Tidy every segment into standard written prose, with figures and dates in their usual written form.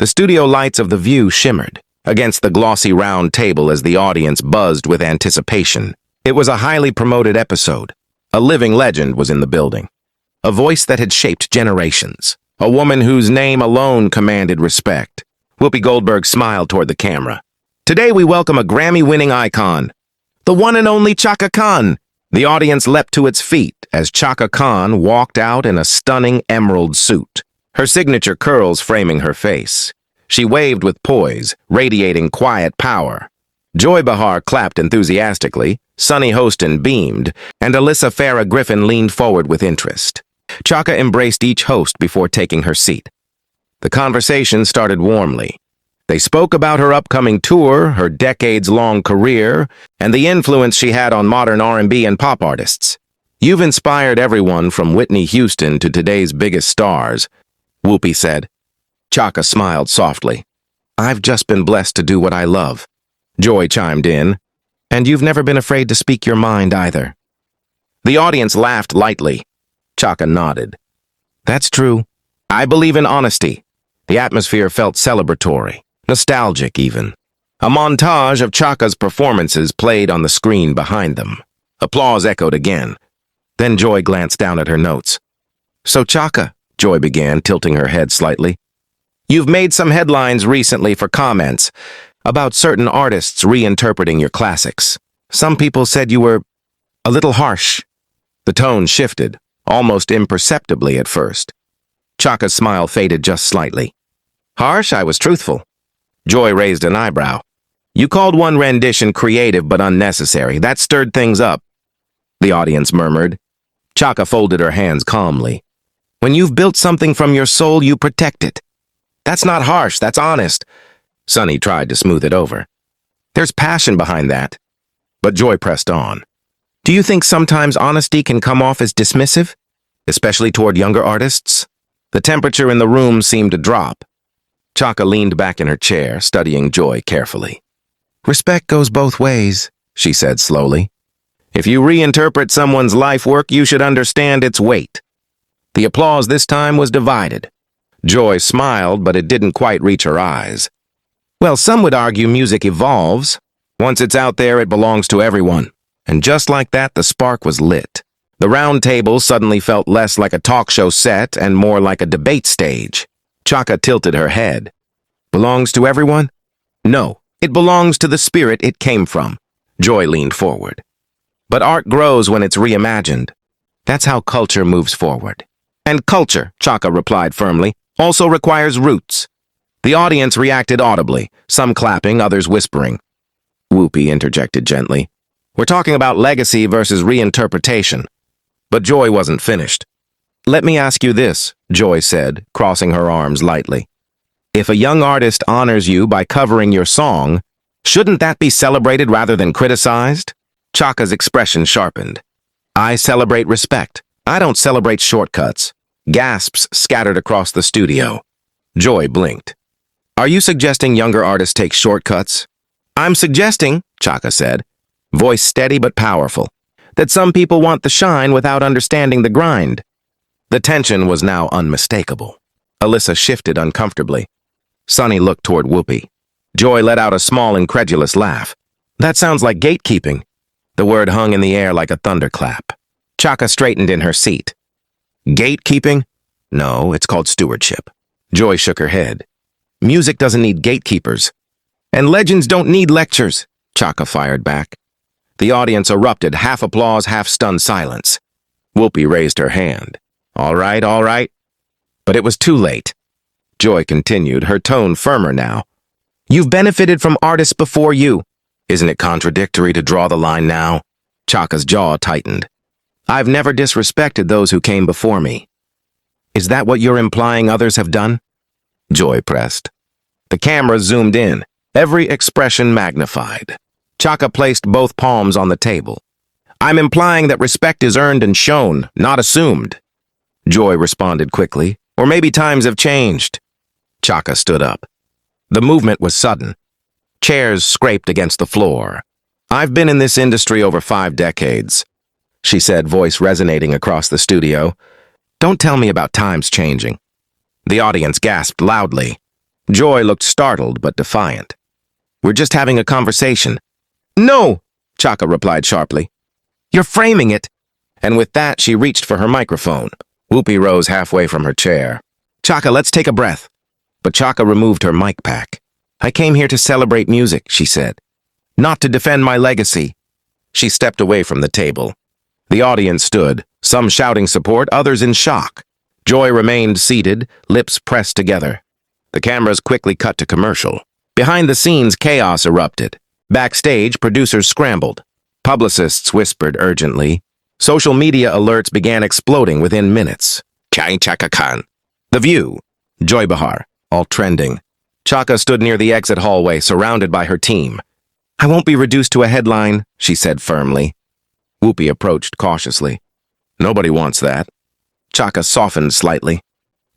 The studio lights of the view shimmered against the glossy round table as the audience buzzed with anticipation. It was a highly promoted episode. A living legend was in the building. A voice that had shaped generations. A woman whose name alone commanded respect. Whoopi Goldberg smiled toward the camera. Today we welcome a Grammy-winning icon, the one and only Chaka Khan. The audience leapt to its feet as Chaka Khan walked out in a stunning emerald suit, her signature curls framing her face. She waved with poise, radiating quiet power. Joy Behar clapped enthusiastically, Sonny Hostin beamed, and Alyssa Farah Griffin leaned forward with interest. Chaka embraced each host before taking her seat. The conversation started warmly. They spoke about her upcoming tour, her decades-long career, and the influence she had on modern R&B and pop artists. You've inspired everyone from Whitney Houston to today's biggest stars, Whoopi said. Chaka smiled softly. I've just been blessed to do what I love. Joy chimed in. And you've never been afraid to speak your mind either. The audience laughed lightly. Chaka nodded. That's true. I believe in honesty. The atmosphere felt celebratory, nostalgic even. A montage of Chaka's performances played on the screen behind them. Applause echoed again. Then Joy glanced down at her notes. So Chaka, Joy began, tilting her head slightly. You've made some headlines recently for comments about certain artists reinterpreting your classics. Some people said you were a little harsh. The tone shifted, almost imperceptibly at first. Chaka's smile faded just slightly. Harsh? I was truthful. Joy raised an eyebrow. You called one rendition creative but unnecessary. That stirred things up. The audience murmured. Chaka folded her hands calmly. When you've built something from your soul, you protect it. That's not harsh, that's honest. Sonny tried to smooth it over. There's passion behind that. But Joy pressed on. Do you think sometimes honesty can come off as dismissive? Especially toward younger artists? The temperature in the room seemed to drop. Chaka leaned back in her chair, studying Joy carefully. Respect goes both ways, she said slowly. If you reinterpret someone's life work, you should understand its weight. The applause this time was divided. Joy smiled, but it didn't quite reach her eyes. Well, some would argue music evolves. Once it's out there, it belongs to everyone. And just like that, the spark was lit. The round table suddenly felt less like a talk show set and more like a debate stage. Chaka tilted her head. Belongs to everyone? No, it belongs to the spirit it came from. Joy leaned forward. But art grows when it's reimagined. That's how culture moves forward. And culture, Chaka replied firmly, also requires roots. The audience reacted audibly, some clapping, others whispering. Whoopi interjected gently. We're talking about legacy versus reinterpretation. But Joy wasn't finished. Let me ask you this, Joy said, crossing her arms lightly. If a young artist honors you by covering your song, shouldn't that be celebrated rather than criticized? Chaka's expression sharpened. I celebrate respect. I don't celebrate shortcuts. Gasps scattered across the studio. Joy blinked. Are you suggesting younger artists take shortcuts? I'm suggesting, Chaka said, voice steady but powerful, that some people want the shine without understanding the grind. The tension was now unmistakable. Alyssa shifted uncomfortably. Sonny looked toward Whoopi. Joy let out a small, incredulous laugh. That sounds like gatekeeping. The word hung in the air like a thunderclap. Chaka straightened in her seat. Gatekeeping? No, it's called stewardship. Joy shook her head. Music doesn't need gatekeepers. And legends don't need lectures, Chaka fired back. The audience erupted, half applause, half stunned silence. Whoopi raised her hand. All right. But it was too late. Joy continued, her tone firmer now. You've benefited from artists before you. Isn't it contradictory to draw the line now? Chaka's jaw tightened. I've never disrespected those who came before me. Is that what you're implying others have done? Joy pressed. The camera zoomed in, every expression magnified. Chaka placed both palms on the table. I'm implying that respect is earned and shown, not assumed. Joy responded quickly. Or maybe times have changed. Chaka stood up. The movement was sudden. Chairs scraped against the floor. I've been in this industry over 5 decades, she said, voice resonating across the studio. Don't tell me about times changing. The audience gasped loudly. Joy looked startled but defiant. "We're just having a conversation." "No," Chaka replied sharply. "You're framing it." And with that, she reached for her microphone. Whoopi rose halfway from her chair. "Chaka, let's take a breath." But Chaka removed her mic pack. "I came here to celebrate music," she said. "Not to defend my legacy." She stepped away from the table. The audience stood, some shouting support, others in shock. Joy remained seated, lips pressed together. The cameras quickly cut to commercial. Behind the scenes, chaos erupted. Backstage, producers scrambled. Publicists whispered urgently. Social media alerts began exploding within minutes. Chaka Khan. The View. Joy Behar. All trending. Chaka stood near the exit hallway, surrounded by her team. "I won't be reduced to a headline," she said firmly. Whoopi approached cautiously. "Nobody wants that." Chaka softened slightly.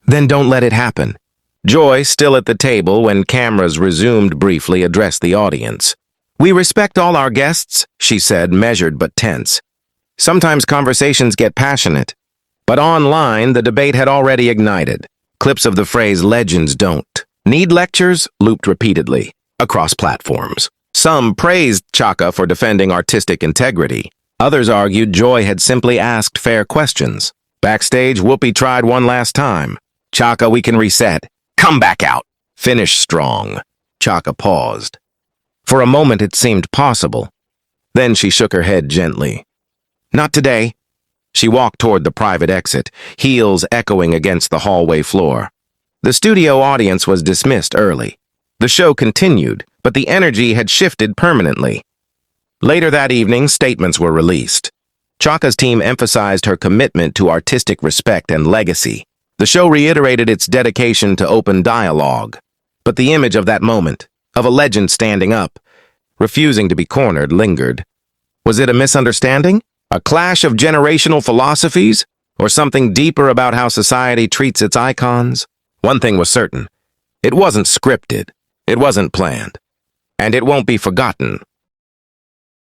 "Then don't let it happen." Joy, still at the table when cameras resumed briefly, addressed the audience. "We respect all our guests," she said, measured but tense. "Sometimes conversations get passionate." But online, the debate had already ignited. Clips of the phrase "legends don't need lectures" looped repeatedly across platforms. Some praised Chaka for defending artistic integrity. Others argued Joy had simply asked fair questions. Backstage, Whoopi tried one last time. "Chaka, we can reset. Come back out. Finish strong." Chaka paused. For a moment it seemed possible. Then she shook her head gently. "Not today." She walked toward the private exit, heels echoing against the hallway floor. The studio audience was dismissed early. The show continued, but the energy had shifted permanently. Later that evening, statements were released. Chaka's team emphasized her commitment to artistic respect and legacy. The show reiterated its dedication to open dialogue. But the image of that moment, of a legend standing up, refusing to be cornered, lingered. Was it a misunderstanding? A clash of generational philosophies? Or something deeper about how society treats its icons? One thing was certain. It wasn't scripted. It wasn't planned. And it won't be forgotten.